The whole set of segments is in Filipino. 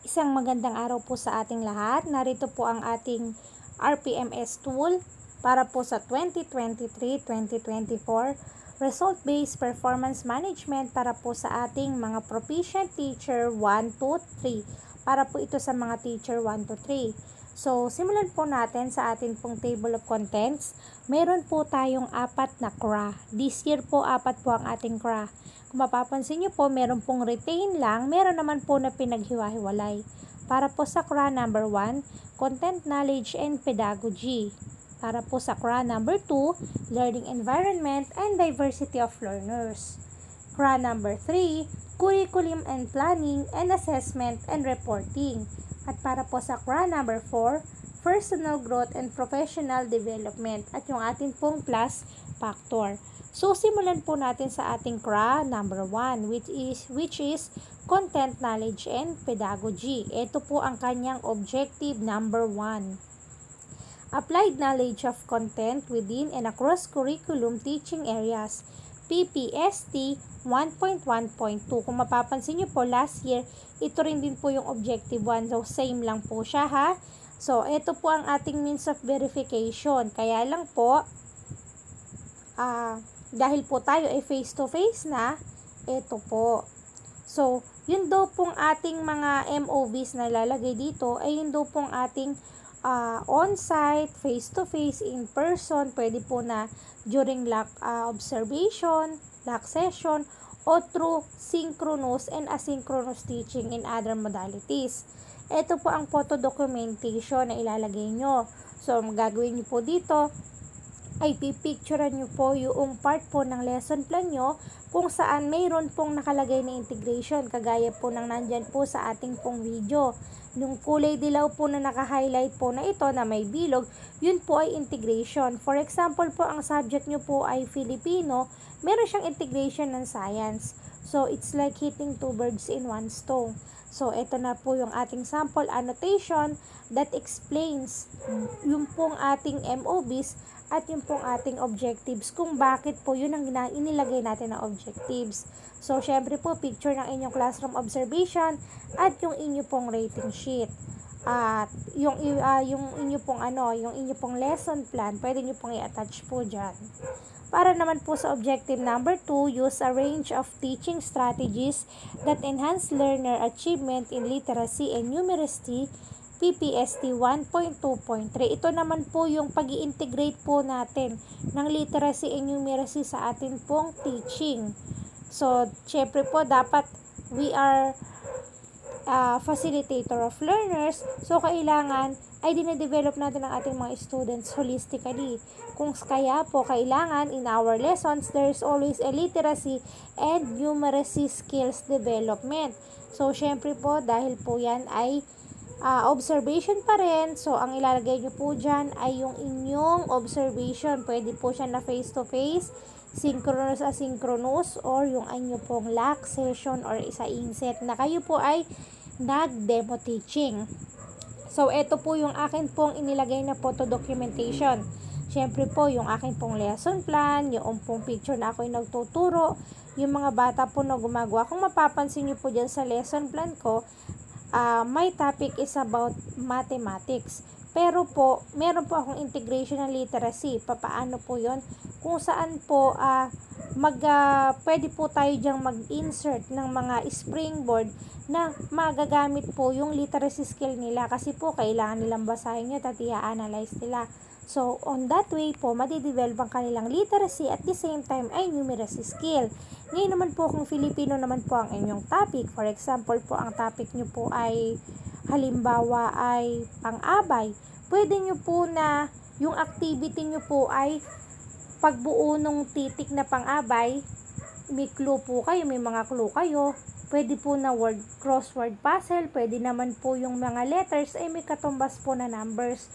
Isang magandang araw po sa ating lahat. Narito po ang ating RPMS tool para po sa 2023-2024 Result-Based Performance Management para po sa ating mga Proficient Teacher 1 to 3. Para po ito sa mga Teacher 1 to 3. So, simulan po natin sa ating pong Table of Contents. Meron po tayong 4 na CRA. This year po, 4 po ang ating CRA. Kung mapapansin nyo po, meron pong retain lang, meron naman po na pinaghiwa-hiwalay. Para po sa CRA number 1, Content Knowledge and Pedagogy. Para po sa CRA number 2, Learning Environment and Diversity of Learners. CRA number 3, Curriculum and Planning and Assessment and Reporting. At para po sa CRA number 4, Personal Growth and Professional Development. At yung ating pong plus factor. So, simulan po natin sa ating CRA number 1, which is Content Knowledge and Pedagogy. Ito po ang kanyang objective number 1. Applied knowledge of content within and across curriculum teaching areas. PPST 1.1.2. Kung mapapansin nyo po, last year, ito rin din po yung objective 1. So, same lang po siya ha. So, ito po ang ating means of verification. Kaya lang po, dahil po tayo ay face-to-face na, ito po. So, yun daw pong ating mga MOVs na lalagay dito, ay yun daw pong ating on-site, face-to-face, in-person, pwede po na during LAC observation, LAC session, o through synchronous and asynchronous teaching in other modalities. Ito po ang photo documentation na ilalagay nyo. So, magagawin nyo po dito, ay pipicturean nyo po yung part po ng lesson plan nyo kung saan mayroon pong nakalagay na integration, kagaya po ng nandyan po sa ating pong video. Yung kulay dilaw po na naka-highlight po na ito na may bilog, yun po ay integration. For example po, ang subject nyo po ay Filipino, meron siyang integration ng science. So, it's like hitting 2 birds in 1 stone. So, ito na po yung ating sample annotation that explains yung pong ating MOBs at yung pong ating objectives kung bakit po yun ang inilagay natin na objectives. So, syempre po, picture ng inyong classroom observation at yung inyo pong rating sheet. At yung inyo pong yung inyo pong lesson plan, pwede nyo pong i-attach po dyan. Para naman po sa objective number 2, use a range of teaching strategies that enhance learner achievement in literacy and numeracy, PPST 1.2.3. Ito naman po yung pag-i-integrate po natin ng literacy and numeracy sa atin pong teaching. So, syempre po, dapat we are facilitator of learners. So, kailangan ay dinedevelop natin ang ating mga students holistically. Kung kaya po, kailangan in our lessons, there's always a literacy and numeracy skills development. So, syempre po, dahil po yan ay observation pa rin. So, ang ilalagay nyo po dyan ay yung inyong observation. Pwede po siya na face-to-face, synchronous, asynchronous, or yung inyo pong LAC session or isa inset na kayo po ay nag-demo teaching. So, ito po yung akin pong inilagay na photo documentation. Siyempre po, yung akin pong lesson plan, yung pong picture na ako'y nagtuturo, yung mga bata po na gumagawa. Kung mapapansin nyo po dyan sa lesson plan ko, my topic is about mathematics. Pero po, meron po akong integration ng literacy. Papaano po yon? Kung saan po, pwede po tayo dyang mag-insert ng mga springboard na magagamit po yung literacy skill nila. Kasi po, kailangan nilang basahin yun at i-analyze nila. So, on that way po, madidevelop ang kanilang literacy at the same time ay numeracy skill. Ngayon naman po, kung Filipino naman po ang inyong topic, for example po, ang topic nyo po ay, halimbawa ay pang-abay, pwede nyo po na yung activity nyo po ay pagbuo ng titik na pang-abay, may clue po kayo, may mga clue kayo, pwede po na crossword puzzle, pwede naman po yung mga letters ay may katumbas po na numbers.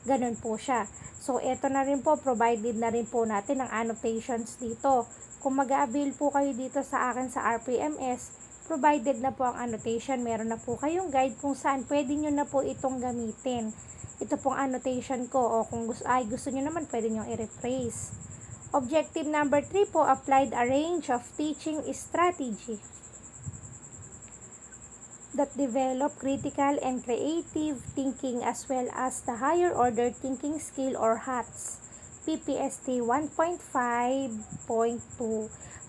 Ganun po siya. So, eto na rin po, provided na rin po natin ang annotations dito. Kung mag-a-avail po kayo dito sa akin sa RPMS, provided na po ang annotation. Meron na po kayong guide kung saan pwede nyo na po itong gamitin. Ito pong annotation ko. O kung gusto nyo naman, pwede nyo i-rephrase. Objective number 3 po, applied a range of teaching strategy that develop critical and creative thinking as well as the higher order thinking skill or HATS. PPST 1.5.2.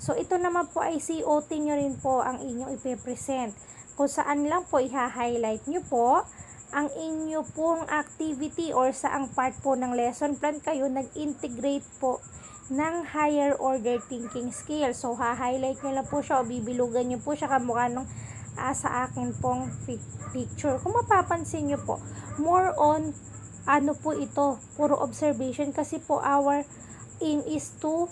So, ito naman po ay COT nyo rin po ang inyong ipipresent. Kung saan lang po i-highlight nyo po ang inyo pong activity or saang part po ng lesson plan kayo nag-integrate po ng higher order thinking skill. So, ha-highlight nyo lang po siya o bibilugan nyo po siya kamukha nung sa akin pong picture. Kung mapapansin nyo po, more on ano po ito, puro observation kasi po our aim is to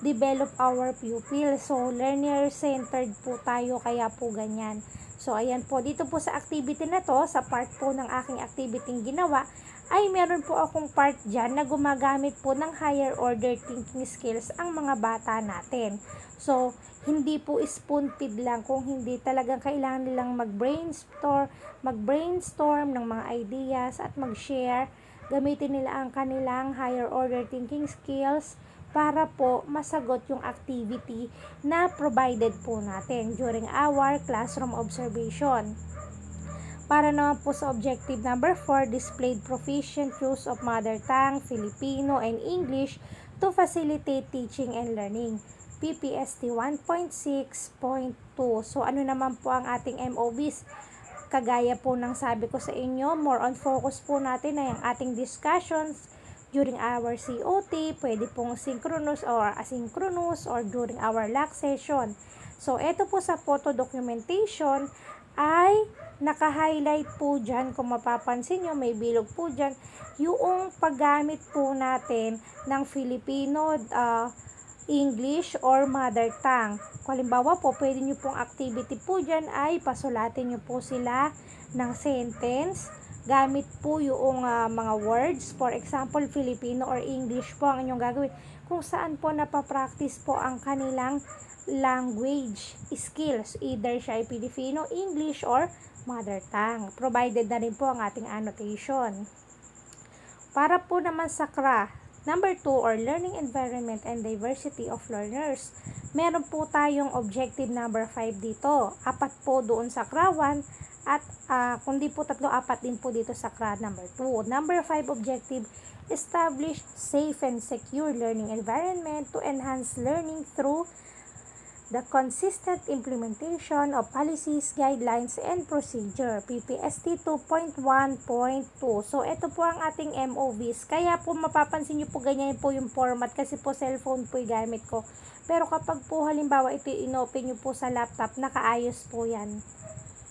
develop our pupil. So, learner-centered po tayo kaya po ganyan. So, ayan po, dito po sa activity na to, sa part po ng aking activity ginawa, ay meron po akong part dyan na gumagamit po ng higher order thinking skills ang mga bata natin. So, hindi po spoon feed lang kung hindi talagang kailangan nilang mag-brainstorm ng mga ideas at mag-share. Gamitin nila ang kanilang higher order thinking skills para po masagot yung activity na provided po natin during our classroom observation. Para naman po sa objective number 4, displayed proficient use of mother tongue, Filipino, and English to facilitate teaching and learning. PPST 1.6.2. So, ano naman po ang ating MOVs? Kagaya po ng sabi ko sa inyo, more on focus po natin na yung ating discussions during our COT, pwede pong synchronous or asynchronous or during our LAC session. So, eto po sa photo documentation ay naka-highlight po dyan, kung mapapansin nyo, may bilog po dyan, yung paggamit po natin ng Filipino, English, or mother tongue. Kung halimbawa po, pwede nyo pong activity po dyan ay pasulatin nyo po sila ng sentence, gamit po yung mga words, for example, Filipino or English po ang inyong gagawin, kung saan po napapractice po ang kanilang language skills, either siya ay Filipino, English, or mother tongue. Provided na rin po ang ating annotation. Para po naman sa CRA, number 2, or Learning Environment and Diversity of Learners, meron po tayong objective number 5 dito. 4 po doon sa CRA 1 at kung di po 3, 4 din po dito sa CRA number 2. Number 5 objective, establish safe and secure learning environment to enhance learning through the consistent implementation of policies, guidelines, and procedure. PPST 2.1.2. So, ito po ang ating MOVs. Kaya po mapapansin nyo po ganyan po yung format kasi po cellphone po yung gamit ko. Pero kapag po halimbawa ito inopen nyo po sa laptop, nakaayos po yan.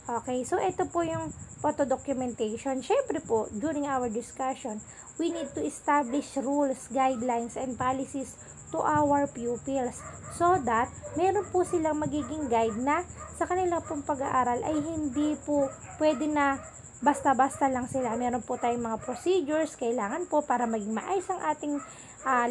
Okay, so ito po yung photo documentation. Syempre po, during our discussion, we need to establish rules, guidelines, and policies to our pupils so that meron po silang magiging guide na sa kanilang pong pag-aaral ay hindi po pwede na basta-basta lang sila. Meron po tayong mga procedures kailangan po para maging maayos ang ating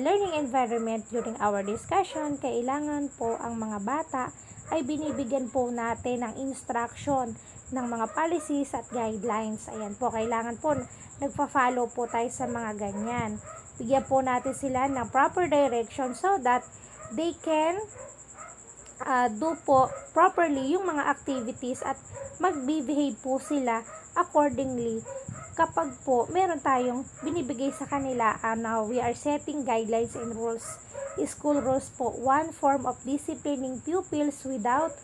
learning environment during our discussion. Kailangan po ang mga bata ay binibigyan po natin ng instruction ng mga policies at guidelines. Ayan po, kailangan po nagpa-follow po tayo sa mga ganyan. Bigyan po natin sila ng proper direction so that they can do po properly yung mga activities at mag-behave po sila accordingly kapag po meron tayong binibigay sa kanila. Now, we are setting guidelines and rules. School rules po, one form of disciplining pupils without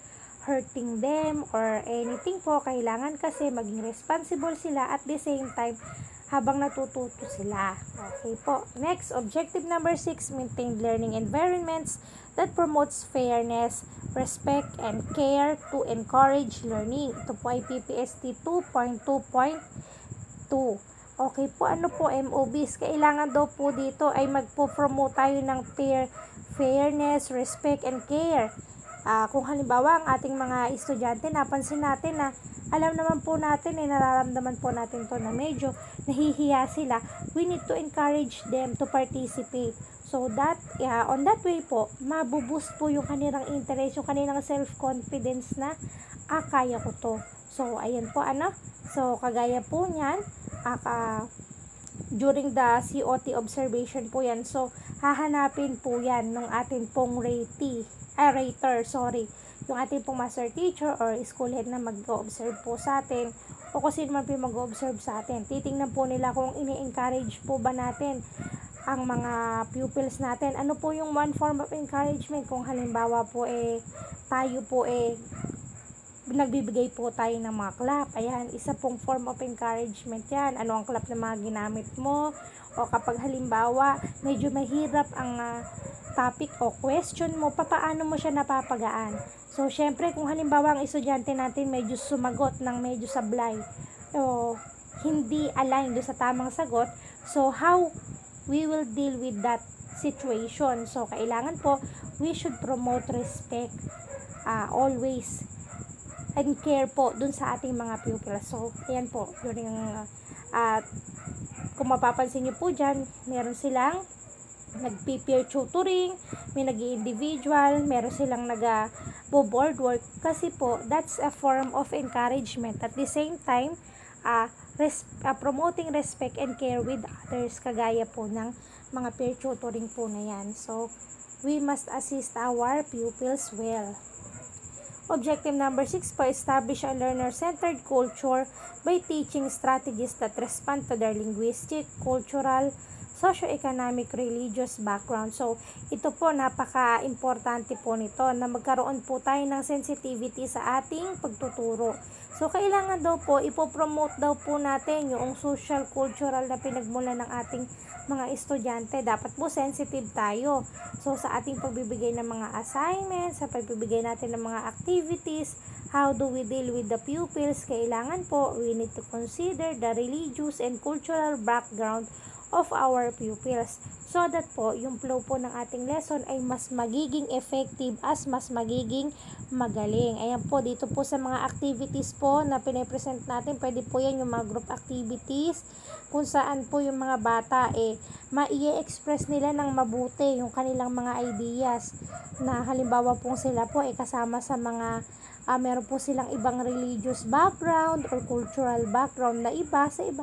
hurting them or anything po. Kailangan kasi maging responsible sila at the same time habang natututo sila. Okay po. Next, objective number 6, maintain learning environments that promotes fairness, respect, and care to encourage learning. Ito po ay PPST 2.2.2. Okay po, ano po MOBs? Kailangan daw po dito ay magpo-promote tayo ng fairness, respect, and care. Kung halimbawa ang ating mga estudyante, napansin natin na alam naman po natin, nararamdaman po natin to na medyo nahihiya sila, we need to encourage them to participate. So that, on that way po, mabuboost po yung kanilang interest, yung kanilang self-confidence na, kaya ko to. So, ayan po, So, kagaya po niyan, during the COT observation po yan. So, hahanapin po yan ng ating pong rater, yung ating pong master teacher or school head na mag-observe po sa atin, o kung sino man po mag-observe sa atin. Titingnan po nila kung ini-encourage po ba natin ang mga pupils natin. Ano po yung one form of encouragement? Kung halimbawa po tayo po nagbibigay po tayo ng mga clap. Ayan, isa pong form of encouragement yan. Ano ang clap na mga ginamit mo? O kapag halimbawa, medyo mahirap ang topic o question mo, papaano mo siya napapagaan? So, syempre, kung halimbawa ang estudyante natin medyo sumagot ng medyo sablay o hindi align do sa tamang sagot, so how we will deal with that situation? So, kailangan po, we should promote respect always and care po dun sa ating mga pupils. So, ayan po, during kung mapapansin nyo po dyan, meron silang nag-peer tutoring, may nag-individual, meron silang nag-board work, kasi po, that's a form of encouragement. At the same time, promoting respect and care with others, kagaya po ng mga peer tutoring po na yan. So, we must assist our pupils well. Objective number 6 po, establish a learner-centered culture by teaching strategies that respond to their linguistic, cultural, socio-economic, religious background. So, ito po, napaka-importante po nito na magkaroon po tayo ng sensitivity sa ating pagtuturo. So, kailangan daw po, ipopromote daw po natin yung social, cultural na pinagmulan ng ating mga estudyante. Dapat po sensitive tayo. So, sa ating pagbibigay ng mga assignments, sa pagbibigay natin ng mga activities, how do we deal with the pupils? Kailangan po, we need to consider the religious and cultural background of our pupils, so that po yung flow po ng ating lesson ay mas magiging effective, as mas magiging magaling. Ayan po, dito po sa mga activities po na pinapresent natin, pwede po yan yung mga group activities kung saan po yung mga bata ma-i-express nila ng mabuti yung kanilang mga ideas, na halimbawa po sila po kasama sa mga meron po silang ibang religious background or cultural background na iba sa iba.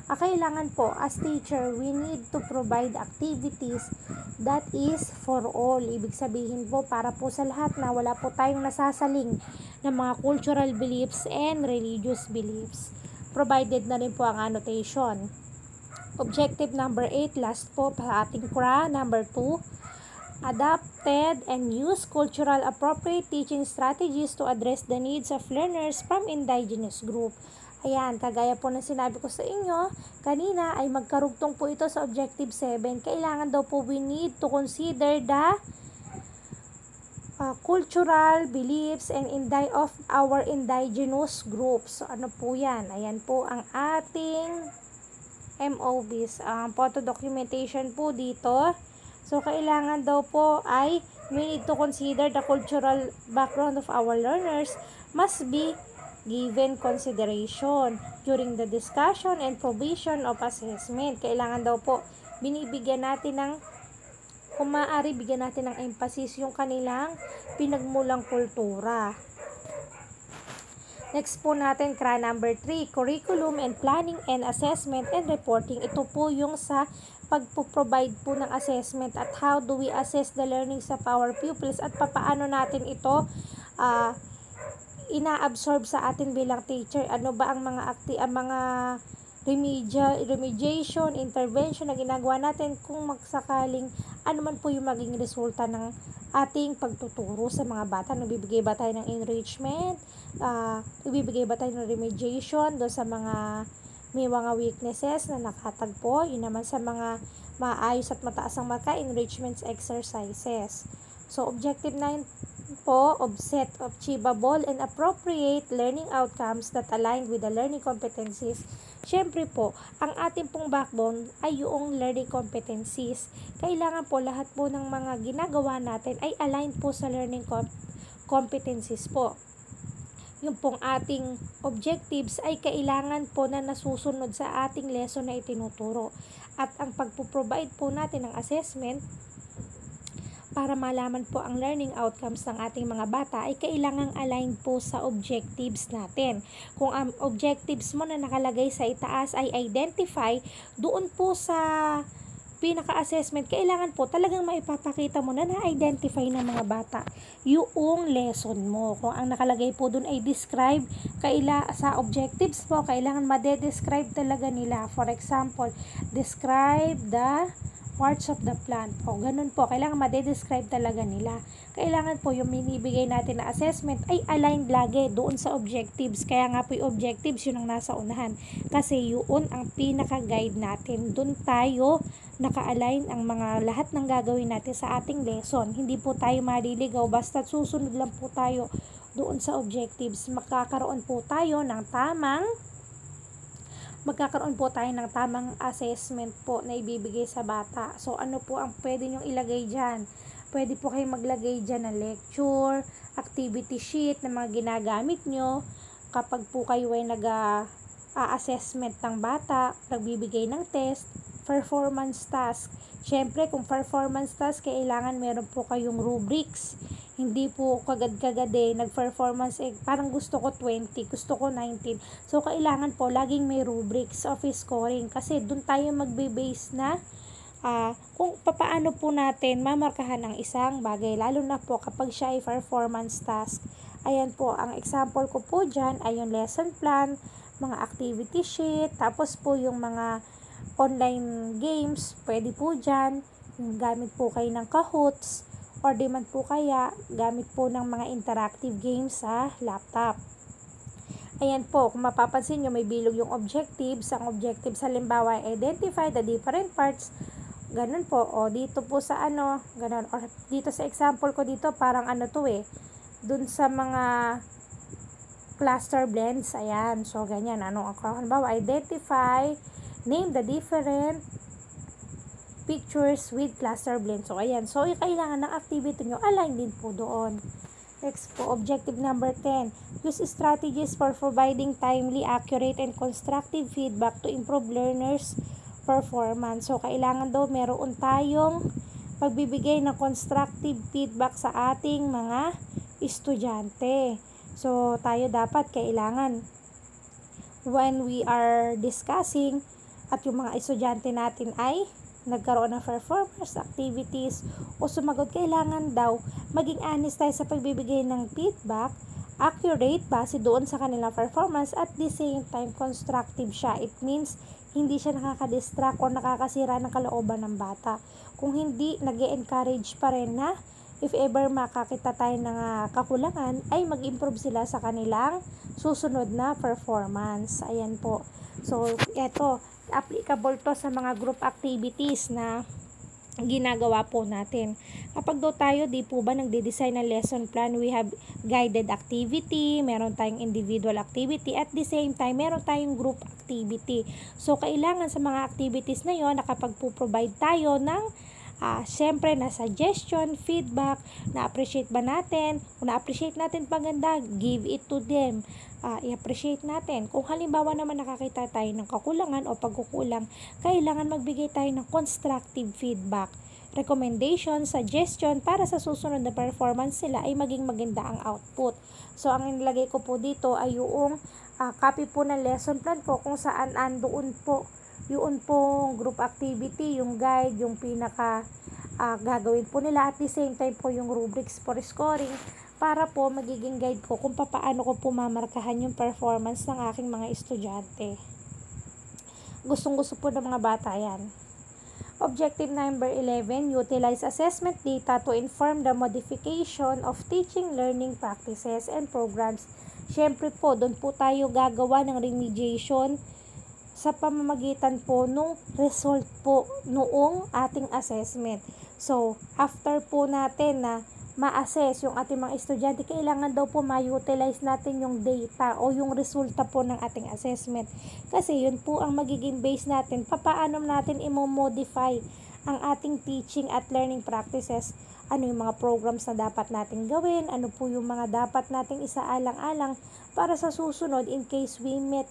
Kailangan po, as teacher, we need to provide activities that is for all. Ibig sabihin po, para po sa lahat na wala po tayong nasasaling ng mga cultural beliefs and religious beliefs. Provided na rin po ang annotation. Objective number 8, last po sa ating CRA. Number 2, adapted and use cultural appropriate teaching strategies to address the needs of learners from indigenous group. Ayan, kagaya po ng sinabi ko sa inyo kanina, ay magkarugtong po ito sa Objective 7. Kailangan daw po we need to consider the cultural beliefs and of our indigenous groups. So, ano po yan? Ayan po ang ating MOBs. Ang photo documentation po dito. So, kailangan daw po ay we need to consider the cultural background of our learners must be given consideration during the discussion and provision of assessment. Kailangan daw po binibigyan natin ng, kung maaari, bigyan natin ng emphasis yung kanilang pinagmulang kultura. Next po natin, CRA number 3, curriculum and planning and assessment and reporting. Ito po yung sa pagpo-provide po ng assessment at how do we assess the learnings of our pupils at papaano natin ito ina-absorb sa atin bilang teacher. Ano ba ang mga remediation, intervention na ginagawa natin kung magsakaling ano man po yung maging resulta ng ating pagtuturo sa mga bata. Nagbibigay ba tayo ng enrichment? Nagbibigay ba tayo ng remediation doon sa mga may mga weaknesses na nakatagpo? Yun naman sa mga maayos at mataas ang marka, enrichment exercises. So, Objective 9 po, set of achievable and appropriate learning outcomes that align with the learning competencies. Siyempre po, ang ating pong backbone ay yung learning competencies. Kailangan po lahat po ng mga ginagawa natin ay align po sa learning competencies po. Yung pong ating objectives ay kailangan po na nasusunod sa ating lesson na itinuturo. At ang pagpo-provide po natin ng assessment para malaman po ang learning outcomes ng ating mga bata ay kailangang align po sa objectives natin. Kung ang objectives mo na nakalagay sa itaas ay identify, doon po sa pinaka-assessment, kailangan po talagang maipapakita mo na na-identify ng mga bata yung lesson mo. Kung ang nakalagay po dun ay describe, sa objectives po, kailangan ma-describe talaga nila. For example, describe the parts of the plant. O, ganun po. Kailangan ma-describe talaga nila. Kailangan po yung minibigay natin na assessment ay aligned lagi doon sa objectives. Kaya nga po yung objectives, yun ang nasa unahan. Kasi yun ang pinaka-guide natin. Doon tayo naka-align ang mga lahat ng gagawin natin sa ating lesson. Hindi po tayo maliligaw. Basta susunod lang po tayo doon sa objectives. Magkakaroon po tayo ng tamang assessment po na ibibigay sa bata. So, ano po ang pwede nyong ilagay dyan? Pwede po kayo maglagay dyan ng lecture, activity sheet na mga ginagamit nyo. Kapag po kayo ay nag-assessment ng bata, nagbibigay ng test, performance task. Siyempre, kung performance task, kailangan meron po kayong rubrics. Hindi po kagad-kagad nag-performance parang gusto ko 20, gusto ko 19. So, kailangan po laging may rubrics of scoring kasi doon tayo magbe-base na kung papaano po natin mamarkahan ang isang bagay, lalo na po kapag siya ay performance task. Ayan po, ang example ko po dyan ay yung lesson plan, mga activity sheet, tapos po yung mga online games, pwede po dyan, yung gamit po kayo ng Kahoots, or di man po kaya gamit po ng mga interactive games sa laptop. Ayan po, kung mapapansin nyo, may bilog yung objectives. Ang objectives halimbawa ay identify the different parts. Ganun po, o dito po sa ganun, or dito sa example ko dito, parang dun sa mga cluster blends, ayan, so ganyan, halimbawa, identify, name the different pictures with cluster blend. So, ayan. So, yung kailangan ng activity nyo, align din po doon. Next po, objective number 10. Use strategies for providing timely, accurate, and constructive feedback to improve learners' performance. So, kailangan daw meron tayong pagbibigay ng constructive feedback sa ating mga estudyante. So, tayo dapat kailangan when we are discussing at yung mga estudyante natin ay nagkaroon ng performance activities o sumagot, kailangan daw maging honest tayo sa pagbibigay ng feedback, accurate base doon sa kanilang performance, at the same time constructive siya. It means hindi siya nakaka-distract o nakakasira ng kalooban ng bata. Kung hindi, nag-encourage pa rin na if ever makakita tayo ng kakulangan, ay mag-improve sila sa kanilang susunod na performance. Ayan po. So, eto, applicable to sa mga group activities na ginagawa po natin. Kapag daw tayo, di po ba nagde-design ng lesson plan, we have guided activity, meron tayong individual activity, at the same time, meron tayong group activity. So, kailangan sa mga activities na yon, nakapag-provide tayo ng syempre na suggestion, feedback, na-appreciate ba natin? Kung na-appreciate natin paganda, give it to them. I-appreciate natin. Kung halimbawa naman nakakita tayo ng kakulangan o pagkukulang, kailangan magbigay tayo ng constructive feedback, recommendation, suggestion para sa susunod na performance sila ay maging maganda ang output. So, ang inilagay ko po dito ay yung copy po ng lesson plan ko kung saan andoon po yun pong group activity, yung guide, yung pinaka gagawin po nila, at the same time po yung rubrics for scoring para po magiging guide ko kung paano ko po mamarkahan yung performance ng aking mga estudyante. Gustong-gusto po ng mga bata yan. Objective number 11, utilize assessment data to inform the modification of teaching, learning practices, and programs. Siyempre po, doon po tayo gagawa ng remediation sa pamamagitan po nung result po noong ating assessment. So, after po natin na ma-assess yung ating mga estudyante, kailangan daw po ma-utilize natin yung data o yung resulta po ng ating assessment. Kasi yun po ang magiging base natin, paano natin i-modify ang ating teaching at learning practices. Ano yung mga programs na dapat natin gawin, ano po yung mga dapat nating isaalang-alang para sa susunod in case we met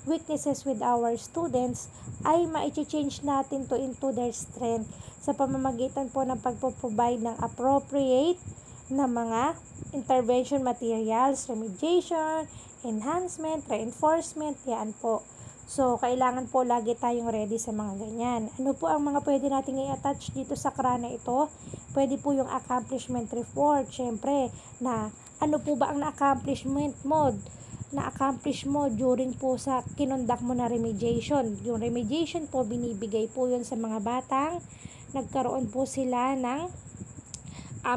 weaknesses with our students, ay ma-change natin to into their strength sa pamamagitan po ng pagpo-provide ng appropriate na mga intervention materials, remediation, enhancement, reinforcement, yan po. So, kailangan po lagi tayong ready sa mga ganyan. Ano po ang mga pwede nating i-attach dito sa CRA na ito? Pwede po yung accomplishment report. Syempre, na ano po ba ang na-accomplishment mo? Na-accomplish mo during po sa kinundak mo na remediation. Yung remediation po, binibigay po yun sa mga batang nagkaroon po sila ng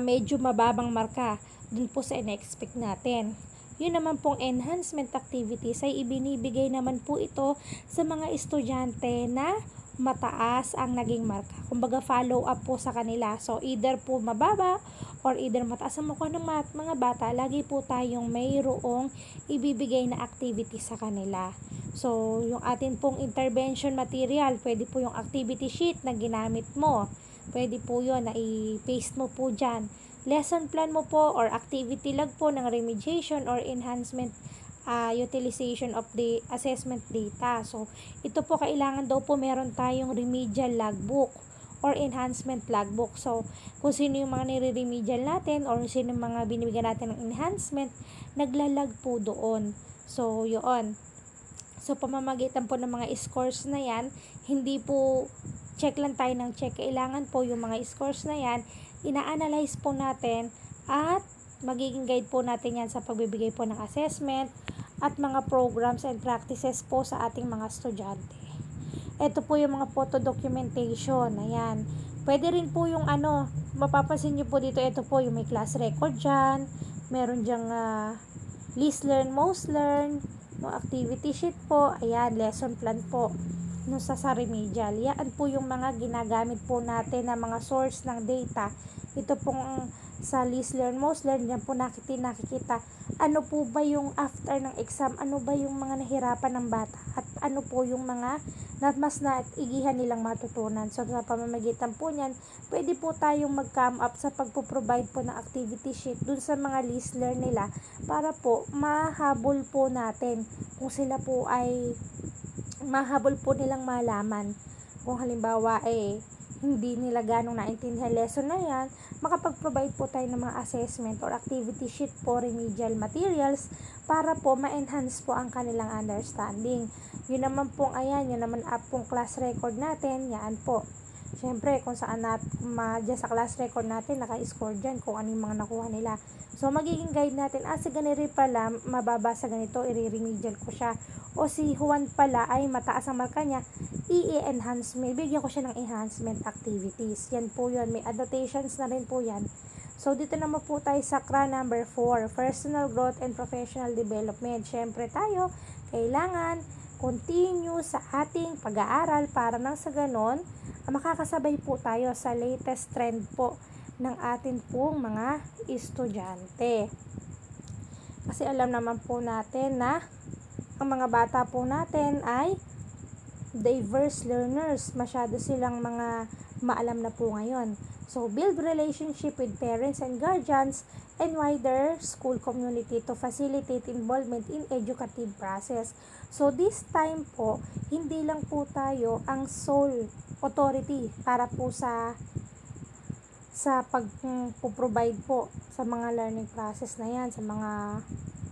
medyo mababang marka dun po sa in-expect natin. Yun naman pong enhancement activities ay ibinibigay naman po ito sa mga estudyante na mataas ang naging marka. Kumbaga follow up po sa kanila. So either po mababa or either mataas ang makuha ng mga bata, lagi po tayong mayroong ibibigay na activity sa kanila. So yung atin pong intervention material, pwede po yung activity sheet na ginamit mo. Pwede po yun na i-paste mo po dyan. Lesson plan mo po or activity log po ng remediation or enhancement utilization of the assessment data. So, ito po kailangan daw po meron tayong remedial logbook or enhancement logbook. So, kung sino yung mga nire-remedial natin or sino yung mga binibigyan natin ng enhancement, naglalag po doon. So, yun. So, pamamagitan po ng mga scores na yan, hindi po check lang tayo ng check. Kailangan po yung mga scores na yan, ina-analyze po natin at magiging guide po natin yan sa pagbibigay po ng assessment at mga programs and practices po sa ating mga estudyante. Ito po yung mga photo documentation. Ayan. Pwede rin po yung mapapansin nyo po dito, ito po yung may class record dyan. Meron dyang least learn, most learn, no, activity sheet po. Ayan, lesson plan po no sa remedial. Yan po yung mga ginagamit po natin na mga source ng data. Ito pong sa least learn, most learn, yan po nakikita ano po ba yung after ng exam, ano ba yung mga nahirapan ng bata at ano po yung mga mas naigihan nilang matutunan. So sa pamamagitan po niyan, pwede po tayong mag-come up sa pagpo-provide po ng activity sheet dun sa mga least learn nila para po mahabol po natin kung sila po ay mahabol po nilang malaman. Kung halimbawa hindi nila ganong naintindihan lesson na yan, makapag-provide po tayo ng mga assessment or activity sheet po, remedial materials para po ma-enhance po ang kanilang understanding. Yun naman pong yun naman pong class record natin, yan po. Siyempre, kung saan dyan sa class record natin, naka-score dyan kung ano yung mga nakuha nila. So, magiging guide natin, si ganito pala, mababa sa ganito, i-remedial ko siya. O si Juan pala ay mataas ang marka niya, i-enhance, bigyan ko siya ng enhancement activities. Yan po yun, may annotations na rin po yan. So, dito naman po tayo sa CRA number 4, Personal Growth and Professional Development. Siyempre tayo, kailangan continue sa ating pag-aaral para nang sa ganon, makakasabay po tayo sa latest trend po ng atin pong mga estudyante. Kasi alam naman po natin na ang mga bata po natin ay diverse learners. Masyado silang mga maalam na po ngayon. So, build relationship with parents and guardians and wider school community to facilitate involvement in educative process. So, this time po, hindi lang po tayo ang sole authority para po sa pag-provide po sa mga learning process na yan, sa mga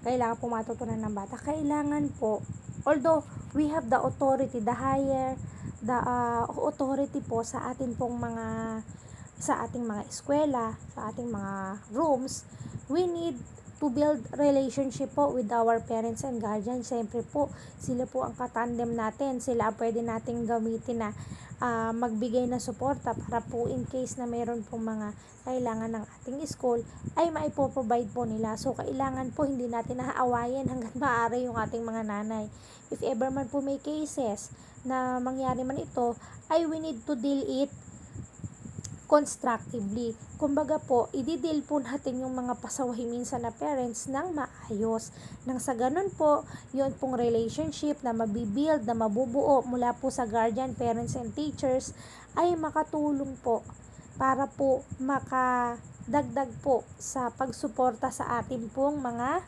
kailangan po matutunan ng bata. Kailangan po, although we have the authority, the authority po sa ating mga eskwela, sa ating mga rooms, we need to build relationship po with our parents and guardians. Siyempre po, sila po ang katandem natin. Sila ang pwede nating gamitin na magbigay na suporta para po in case na mayroon pong mga kailangan ng ating school, ay maipoprovide po nila. So, kailangan po hindi natin naaawayan hanggat maaari yung ating mga nanay. If ever man po may cases na mangyari man ito, ay we need to deal it constructively. Kumbaga po, i-deal po natin yung mga pasaway minsan na parents ng maayos. Nang sa ganun po, yun pong relationship na mabibuild, na mabubuo mula po sa guardian, parents, and teachers ay makatulong po para po makadagdag po sa pagsuporta sa ating pong mga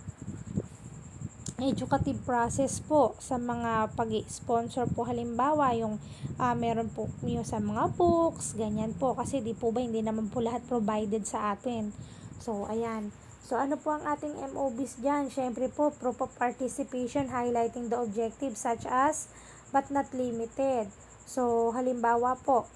educative process po sa mga pag-sponsor po, halimbawa yung meron po yung sa mga books, ganyan po, kasi di po ba hindi naman po lahat provided sa atin. So ayan, so ano po ang ating MOBs dyan? Syempre po, proof of participation highlighting the objectives such as but not limited. So, halimbawa po,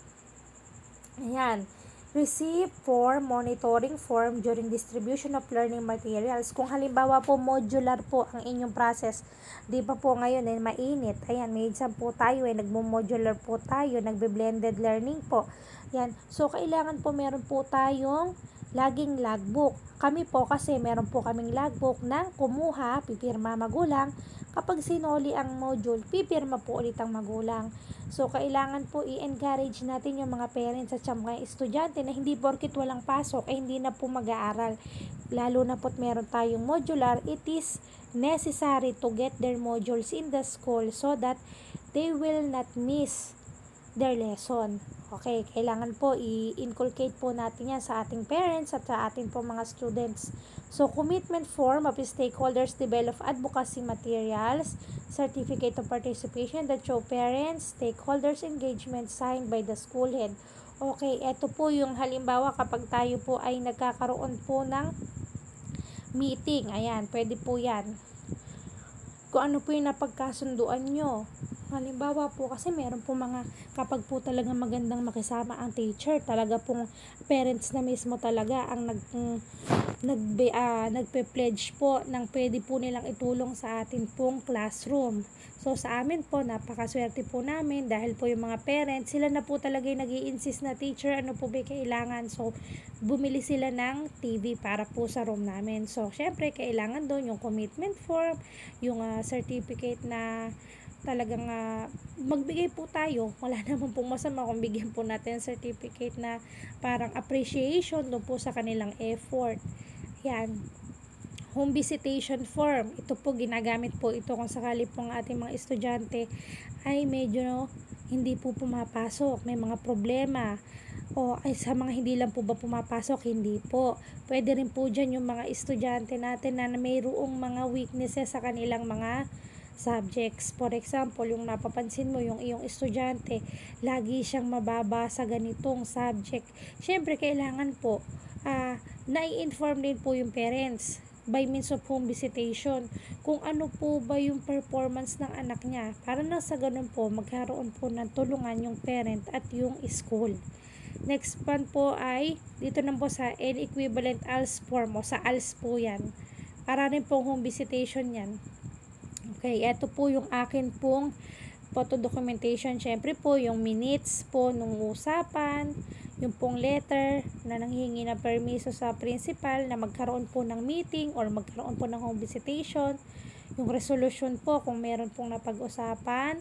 ayan, receive form, monitoring form during distribution of learning materials. Kung halimbawa po modular po ang inyong process, di ba po ngayon mainit, ayan, may exam po tayo nagmo-modular po tayo, nagbe-blended learning po. Yan. So, kailangan po meron po tayong laging logbook. Kami po kasi meron po kaming logbook na kumuha, pipirma magulang. Kapag sinoli ang module, pipirma po ulit ang magulang. So, kailangan po i-encourage natin yung mga parents at mga estudyante na hindi porkit walang pasok ay hindi na po mag-aaral. Lalo na po't meron tayong modular, it is necessary to get their modules in the school so that they will not miss their lesson. Okay, kailangan po i-inculcate po natin yan sa ating parents at sa ating po mga students. So, commitment form of stakeholders develop advocacy materials, certificate of participation that show parents, stakeholders engagement signed by the school head. Okay, eto po yung halimbawa kapag tayo po ay nagkakaroon po ng meeting. Ayan, pwede po yan. Kung ano po yung napagkasunduan nyo. Halimbawa po kasi meron po mga kapag po talaga magandang makisama ang teacher, talaga pong parents na mismo talaga ang nagpe-pledge po ng pwede po nilang itulong sa atin pong classroom. So sa amin po, napakaswerte po namin dahil po yung mga parents, sila na po talaga yung nag-i-insist na teacher, ano po ba kailangan. So bumili sila ng TV para po sa room namin. So syempre kailangan doon yung commitment form, yung certificate na talagang magbigay po tayo. Wala naman pong masama kung bigyan po natin certificate na parang appreciation doon po sa kanilang effort. Yan. Home visitation form. Ito po, ginagamit po ito kung sakali pong ating mga estudyante ay medyo hindi po pumapasok. May mga problema. O ay sa mga hindi lang po ba pumapasok? Hindi po. Pwede rin po dyan yung mga estudyante natin na mayroong mga weaknesses sa kanilang mga subjects. For example, yung napapansin mo yung iyong estudyante, lagi siyang mababa sa ganitong subject. Siyempre, kailangan po nai-inform din po yung parents by means of home visitation kung ano po ba yung performance ng anak niya. Para na sa ganun po, magkaroon po ng tulungan yung parent at yung school. Next one po ay, dito na po sa N-equivalent ALS form o sa ALS po yan. Para rin pong home visitation yan. Okay, eto po yung akin pong photo documentation. Siyempre po, yung minutes po nung usapan, yung pong letter na nanghihingi ng permiso sa principal na magkaroon po ng meeting or magkaroon po ng home visitation, yung resolution po kung meron pong napag-usapan,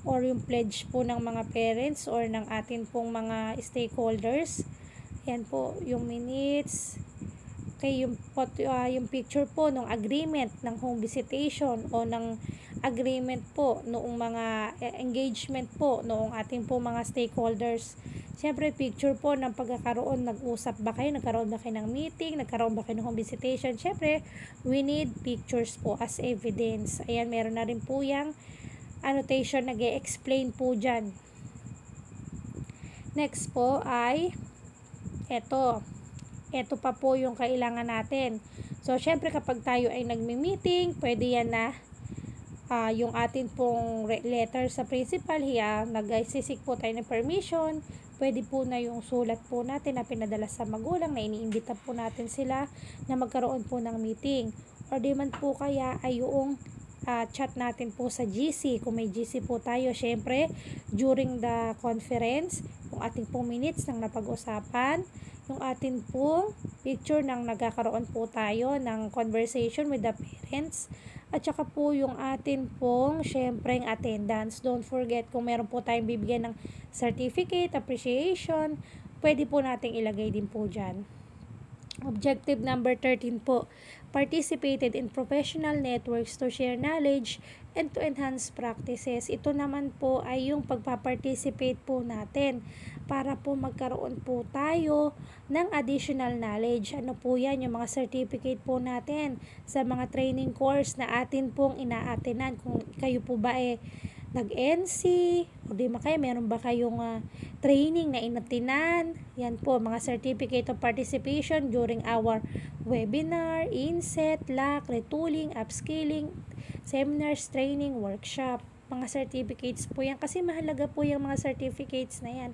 or yung pledge po ng mga parents or ng atin pong mga stakeholders. Yan po, yung minutes. Okay, yung picture po ng agreement ng home visitation o ng agreement po noong mga engagement po noong ating po mga stakeholders. Siyempre, picture po ng pagkakaroon, nag-usap ba kayo, nagkaroon ba kayo ng meeting, nagkaroon ba kayo ng home visitation. Siyempre, we need pictures po as evidence. Ayan, meron na rin po yung annotation, nag-e-explain po dyan. Next po ay Ito pa po yung kailangan natin. So, syempre kapag tayo ay nagmi-meeting, pwede yan na yung atin pong letter sa principal, nag-sisik po tayo ng permission, pwede po na yung sulat po natin na pinadala sa magulang na iniimbita po natin sila na magkaroon po ng meeting. Or di man po kaya ay yung chat natin po sa GC. Kung may GC po tayo, syempre, during the conference, yung ating pong minutes ng napag-usapan, yung atin pong picture ng nagkakaroon po tayo ng conversation with the parents, at saka po yung atin pong syempre yung attendance. Don't forget, kung meron po tayong bibigyan ng certificate, appreciation, pwede po nating ilagay din po dyan. Objective number 13 po, participated in professional networks to share knowledge and to enhance practices. Ito naman po ay yung pagpaparticipate po natin para po magkaroon po tayo ng additional knowledge. Ano po yan? Yung mga certificate po natin sa mga training course na atin pong ina-attenan. Kung kayo po ba nag-NC, o di ba kayo, meron ba kayong training na inatinan? Yan po, mga certificate of participation during our webinar, inset, LAC, retooling, upskilling, seminars, training, workshop. mga certificates po yan, kasi mahalaga po yung mga certificates na yan,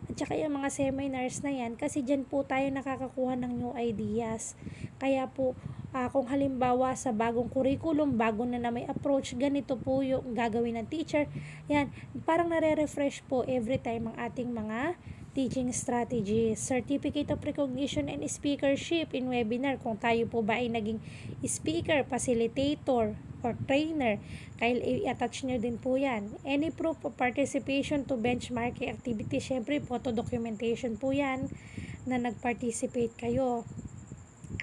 at saka yung mga seminars na yan, kasi dyan po tayo nakakakuha ng new ideas. Kaya po, kung halimbawa sa bagong curriculum, bago na may approach, ganito po yung gagawin ng teacher, yan, parang nare-refresh po every time ang ating mga teaching strategies. Certificate of Recognition and Speakership in webinar, kung tayo po ba ay naging speaker, facilitator, or trainer, kaya i-attach nyo din po yan. Any proof of participation to benchmarking activity, syempre photo documentation po yan na nag-participate kayo.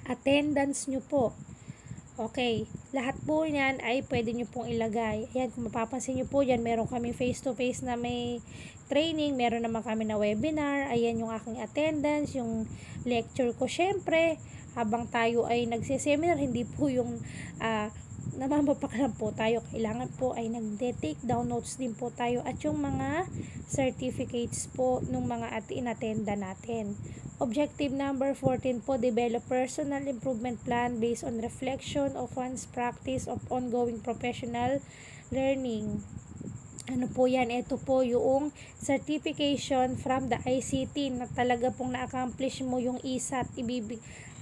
Attendance nyo po. Okay, lahat po yan ay pwede nyo pong ilagay. Ayan, kung mapapansin nyo po yan, meron kami face-to-face na may training, meron naman kami na webinar. Ayan yung aking attendance, yung lecture ko. Syempre, habang tayo ay nagsiseminar, hindi po yung namampapak lang po tayo. Kailangan po ay nag-take down notes din po tayo, at yung mga certificates po nung mga in-attenda natin. Objective number 14 po, develop personal improvement plan based on reflection of one's practice of ongoing professional learning. Ano po yan? Ito po yung certification from the ICT na talaga pong na-accomplish mo yung ISAT.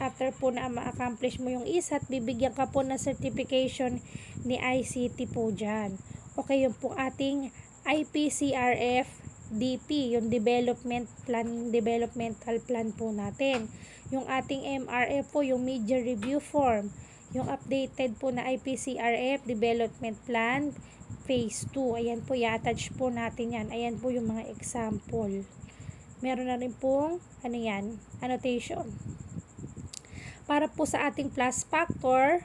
After po na ma-accomplish mo yung ISAT, bibigyan ka po ng certification ni ICT po dyan. Okay, yung po ating IPCRF DP, yung developmental plan po natin. Yung ating MRF po, yung media review form. Yung updated po na IPCRF development plan phase 2. Ayan po, i-attach po natin yan. Ayan po yung mga example. Meron na rin pong annotation. Para po sa ating plus factor,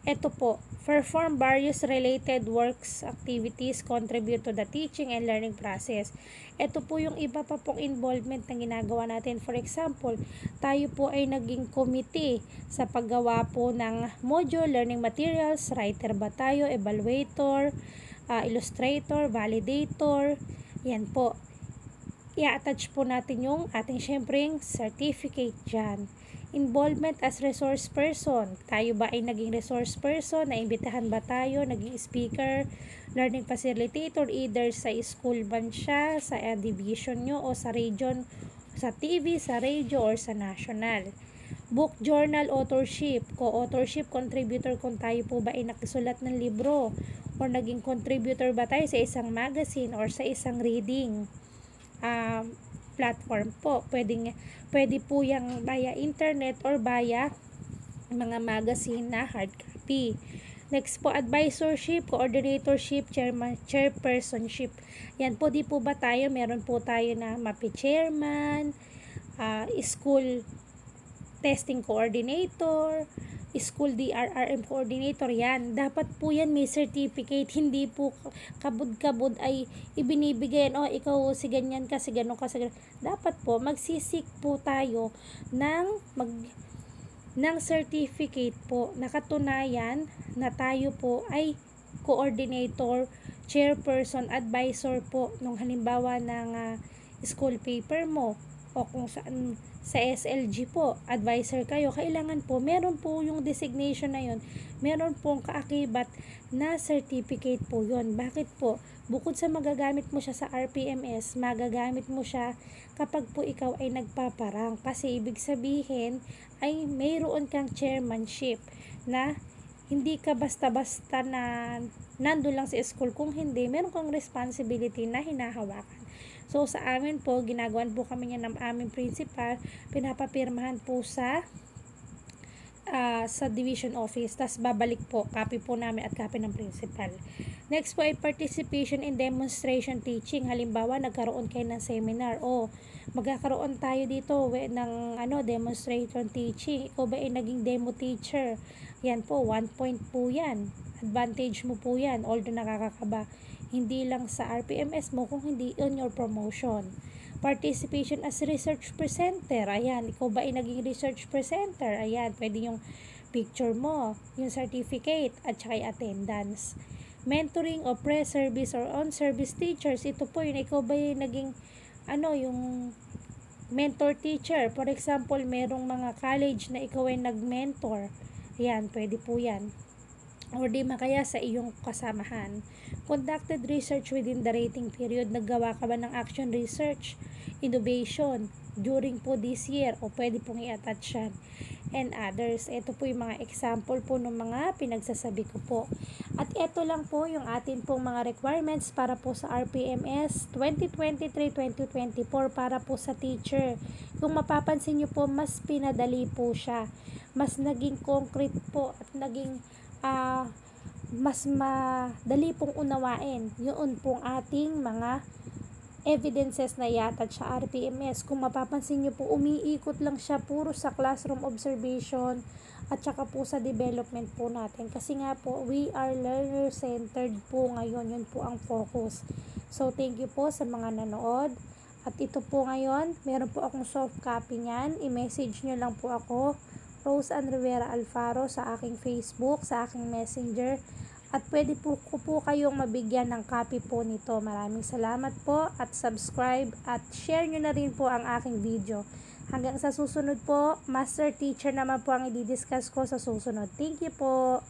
ito po, perform various related works, activities, contribute to the teaching and learning process. Ito po yung iba pa pong involvement na ginagawa natin. For example, tayo po ay naging committee sa paggawa po ng module, learning materials, writer ba tayo, evaluator, illustrator, validator. Yan po. I-attach po natin yung ating syempreng certificate dyan. Involvement as resource person. Tayo ba ay naging resource person? Naimbitahan ba tayo? Naging speaker, learning facilitator, either sa school man siya, sa division nyo, o sa region, sa TV, sa radio, or sa national. Book, journal, authorship, co-authorship, contributor, kung tayo po ba ay nakisulat ng libro, or naging contributor ba tayo sa isang magazine, or sa isang reading platform po. Pwede po yung via internet or via mga magazine na hard copy. Next po, advisorship, coordinatorship, chairpersonship. Yan po, di po ba tayo, meron po tayo na MAPI chairman, school testing coordinator, school DRRM coordinator. Yan, dapat po yan may certificate, hindi po kabud-kabud ay ibinibigay, ikaw si ganyan ka, si ganon ka, si ganon. Dapat po magsisik po tayo ng certificate po, nakatunayan na tayo po ay coordinator, chairperson, advisor po nung halimbawa ng school paper mo, o kung saan sa SLG po, advisor kayo, kailangan po, meron po yung designation na yun, meron pong kaakibat na certificate po yun. Bakit po? Bukod sa magagamit mo siya sa RPMS, magagamit mo siya kapag po ikaw ay nagpaparang. Kasi ibig sabihin ay mayroon kang chairmanship na hindi ka basta-basta na nandun lang sa school. Kung hindi, meron kang responsibility na hinahawakan. So, sa amin po, ginagawan po kami niya ng aming principal, pinapapirmahan po sa division office, tas babalik po, copy po namin at copy ng principal. Next po ay participation in demonstration teaching. Halimbawa, nagkaroon kayo ng seminar, magkakaroon tayo dito ng demonstration teaching. Ikaw ba ay naging demo teacher? Yan po, 1 point po yan. Advantage mo po yan, although nakakakaba. Hindi lang sa RPMS mo, kung hindi on your promotion. Participation as research presenter. Ayan, ikaw ba ay naging research presenter? Ayan, pwede yung picture mo, yung certificate, at saka yung attendance. Mentoring of pre-service or on-service teachers. Ito po yun, ikaw ba ay naging yung mentor teacher. For example, merong mga college na ikaw ay nag-mentor. Ayan, pwede po yan. or di makaya sa iyong kasamahan. Conducted research within the rating period. Naggawa ka ba ng action research, innovation, during po this year, o pwede pong i-attach yan, and others. Ito po yung mga example po ng mga pinagsasabi ko po. At ito lang po yung atin pong mga requirements para po sa RPMS 2023-2024 para po sa teacher. Kung mapapansin nyo po, mas pinadali po siya. Mas naging concrete po at naging mas madali pong unawain yun pong ating mga evidences na i-attach sa RPMS. Kung mapapansin nyo po, umiikot lang siya puro sa classroom observation at saka po sa development po natin. Kasi nga po, we are learner-centered po ngayon. Yun po ang focus. So, thank you po sa mga nanood. At ito po ngayon, meron po akong soft copy niyan. I-message nyo lang po ako, Rose Ann Rivera Alfaro, sa aking Facebook, sa aking Messenger. At pwede po ko po kayong mabigyan ng copy po nito. Maraming salamat po at subscribe at share nyo na rin po ang aking video. Hanggang sa susunod po, Master Teacher naman po ang i-discuss ko sa susunod. Thank you po.